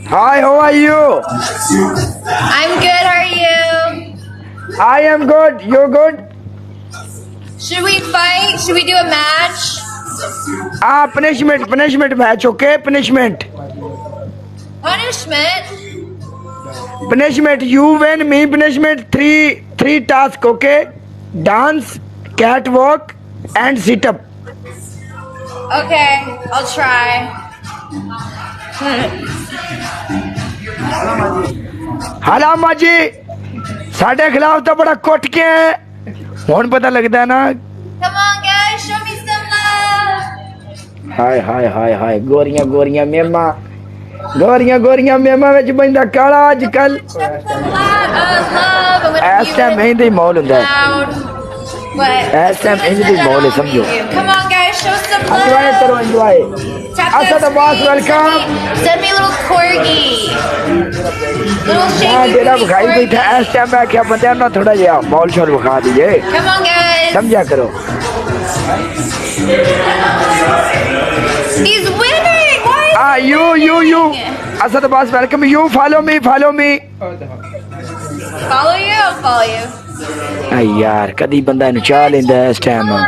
Hi, how are you? I'm good. How are you? I am good. You're good? Should we fight? Should we do a match? Punishment match, okay? Punishment. Punishment? Punishment. You win, me punishment. Three tasks, okay? Dance, catwalk, and sit up. Okay, I'll try. हालामा जी साढ़े खिलाफ तो बड़ा कुट के है हुन पता लगता है ना Come on, guys, show me some love. हाय हाय हाय हाय गोरियां गोरियां मेमा गोरियां मेमा विच बंदा काला अजकल इस टाइम इंज दी माहौल हुंदा है इस टाइम इंज दी माहौल है समझो Come on, guys, show some enjoy love. करो enjoy Tap Asad that Abbas, screen. welcome. Send me a little corgi. Little मैं shaky तेरा booty बुखाई corgi. बैठा इस टाइम मैं क्या बंदे ना थोड़ा जिहा माहौल शोर बुखा दीजिए Come on, guys. समझा करो He's winning. Why is Ah, he you. winning? Asad Abbas, welcome. You follow me. Follow you? I'll follow you. यार कदी बंदा इन्हू चाह लेंदा इस time Love.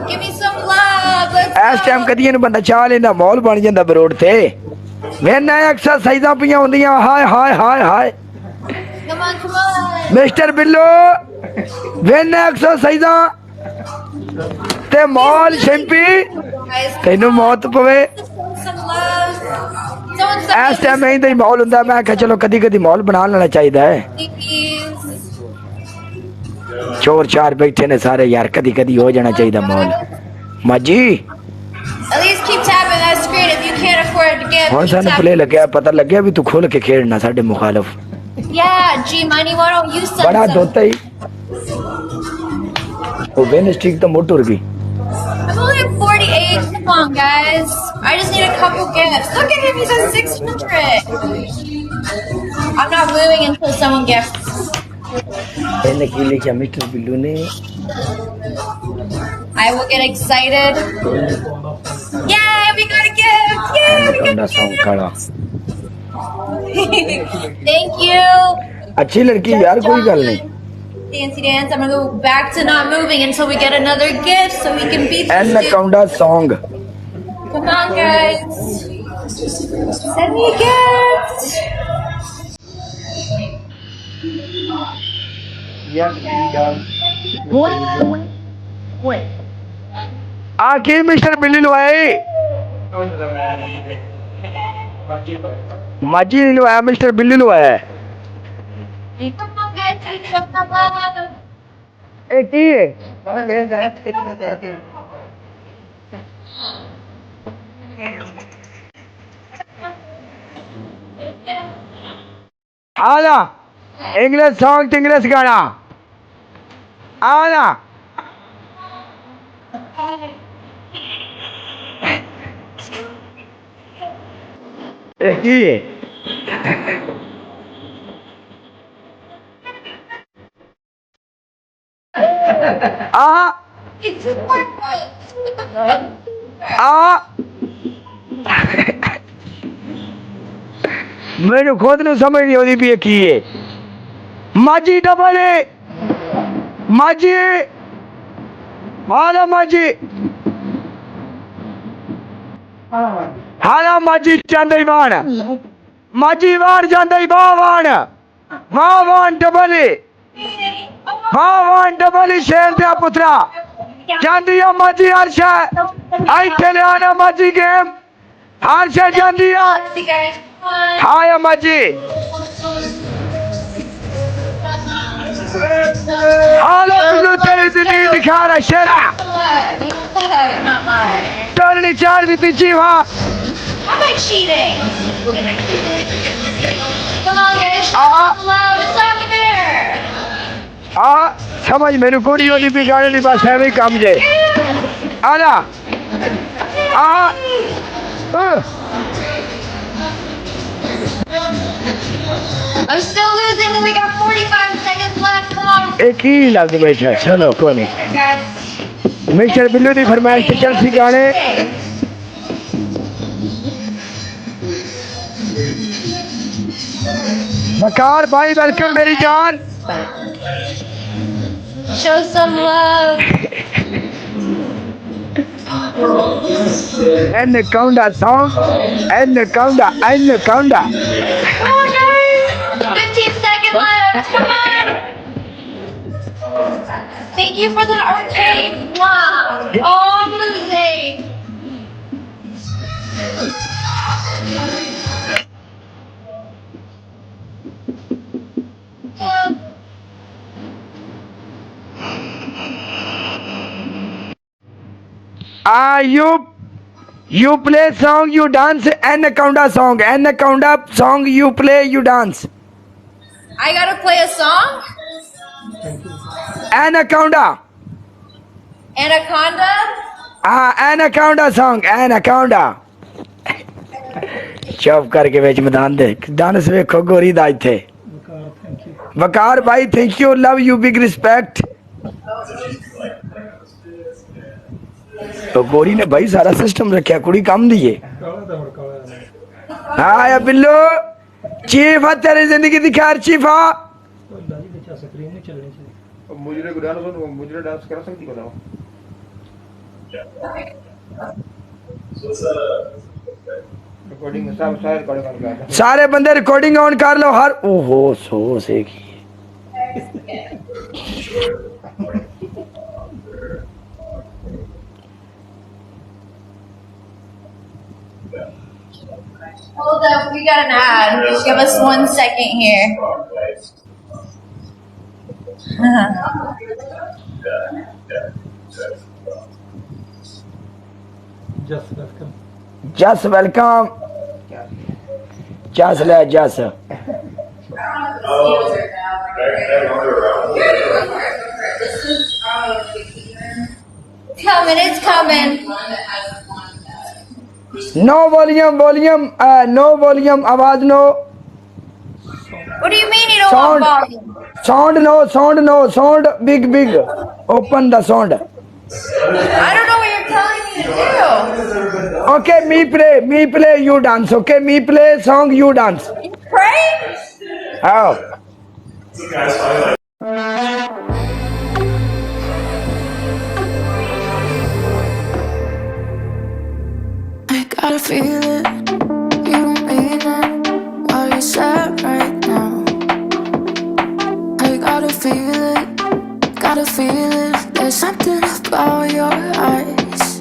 Give me some love. Let's इस टाइम कदी इन्हू बंदा चाह लेंदा माहौल बन जांदा बरोड ते वेना एक्सरसाइजां पियां हुंदियां हाय हाय हाय हाय Come on. मिस्टर बिल्लो वेना एक्सरसाइजां ते माहौल शैंपी Guys, तैनू मौत पवे some love. Someone इस send me टाइम इंज दा ही माहौल हुंदा मैं कहा चलो कदी कदी माहौल बना लेना चाहिदा है please. चोर चार बैठे ने सारे यार कदी कदी हो जाना चाहिदा माहौल माजी At least keep tapping that screen if you can't afford to get. हुन Keep सानू tapping. प्ले लग्या पता लग्या भी तू खोल के खेलना साडे मुखालिफ Yeah, G Money, why don't you send बड़ा some? दोता ही वो बेन स्ट्रीक तो मोट उड़ गई I'm only at 48. Come on, guys. I just need a couple gifts. Look at him, he's at 600. I'm not moving until someone gifts. इन्हें की लिखा mister Billu ने I will get excited. Yay, we got a gift! Yay, we got ठंडा song काला a gift! Thank you. अच्छी लड़की यार कोई गल नहीं Dancy dance. I'm gonna go back to not moving until we get another gift so we can beat एन this dude. काउंडा song Come on, guys. Send me a gift. आखिर mister बिल्ली लवाए माजी नहीं लवाया मिस्टर बिल्ली लवाया है Come on, guys. Take some love. एक ही है आना इंग्लिश सॉन्ग इंग्लिश गाना आना एक ही है आ It's important. आ मेरे खुद ਨੂੰ ਸਮਝ ਨਹੀਂ ਆਉਂਦੀ ਵੀ ਇਹ ਕੀ ਹੈ ਮਾਜੀ ਡਬਲ ਮਾਜੀ ਹਾਲਾ ਮਾਜੀ ਹਾਲਾ ਮਾਜੀ ਜਾਂਦੇ ਵਾਣ ਮਾਜੀ ਵਾਣ ਜਾਂਦੇ ਵਾਣ ਡਬਲ ਸ਼ੇਰ ਦਾ ਪੁੱਤਰਾ ਜਾਂਦੀ ਆ ਮਾਜੀ ਹਰਸ਼ਾ ਇੱਥੇ ਲਿਆਣਾ ਮਾਜੀ ਗੇਮ ਹਰਸ਼ਾ ਜਾਂਦੀ ਆ See, guys. Come ਹਾਏ ਮਾਜੀ ਹਾਲਾ ਬਿੱਲੂ ਤੇਰੀ ਦਿਲੀ ਦਿਖਾ ਰਿਹਾ ਸ਼ੇਰਾ on. Not mine. ਟੋਲਣੀ ਚਾਰ ਦੀ ਤੀਜੀ ਵਾਂ How am I cheating? Come on, guys. Love. It's not fair. ਆ ਸਮਝ ਮੈਨੂੰ ਕੋਈ ਉਹਦੀ ਵੀ ਗਾਣੇ ਦੀ ਬਸ ਐਵੇਂ ਹੀ ਕੰਮ ਜੇ ਆ ਜਾ ਆ I'm still losing. We got 45 seconds left. Come on. ਇਹ ਕੀ ਲੱਗਦਾ ਬੈਠਾ ਚਲੋ ਕੋਈ ਨਹੀਂ Guys. ਮਿਸਟਰ ਬਿੱਲੂ ਦੀ ਫਰਮਾਇਸ਼ ਤੇ ਚੱਲ ਸੀ ਗਾਣੇ वकार भाई वेलकम मेरी जान. Show some love. Anaconda song. Anaconda. Anaconda. Come on, guys. 15 seconds left. Come on. Thank you for the arcade. Mwah. Oh, I'm losing. You play song, you dance. Anaconda song. Anaconda song, you play, you dance. I gotta play a song? Anaconda. Anaconda? Anaconda song. Anaconda. चुप करके बेच मैदान दे dance वेखो गोरी दा इथे वकार भाई thank you love you big respect तो गोरी ने भाई सारा सिस्टम रखा कुड़ी काम दी है हाँ या बिल्लो चीफ तेरी जिंदगी दी खैर चीफ मुझे डांस कर सकती बताओ रिकॉर्डिंग सब सारे रिकॉर्डिंग कर सारे बंदे रिकॉर्डिंग ऑन कर लो हर ओहो सो से की Hold up, we got an ad. Just give us 1 second here. just welcome just ले just Coming, it's coming. no volume no volume आवाज no What do you mean you don't Sound. want volume? sound big open the sound I don't know what you're telling me to do. okay me play you dance okay me play song you dance You pray? how I gotta feel it, you don't mean it. While you're sad right now, I gotta feel it. There's something about your eyes.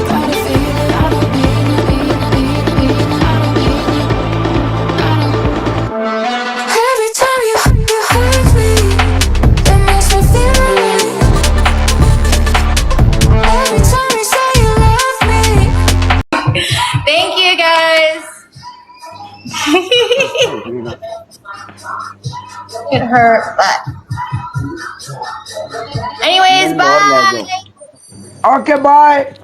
Gotta feel it. I don't mean it. I don't mean it. Every time you hurt me, it makes me feel alive. Every time you say you love me. Thank you, guys. It hurt, but. Anyways, bye. okay bye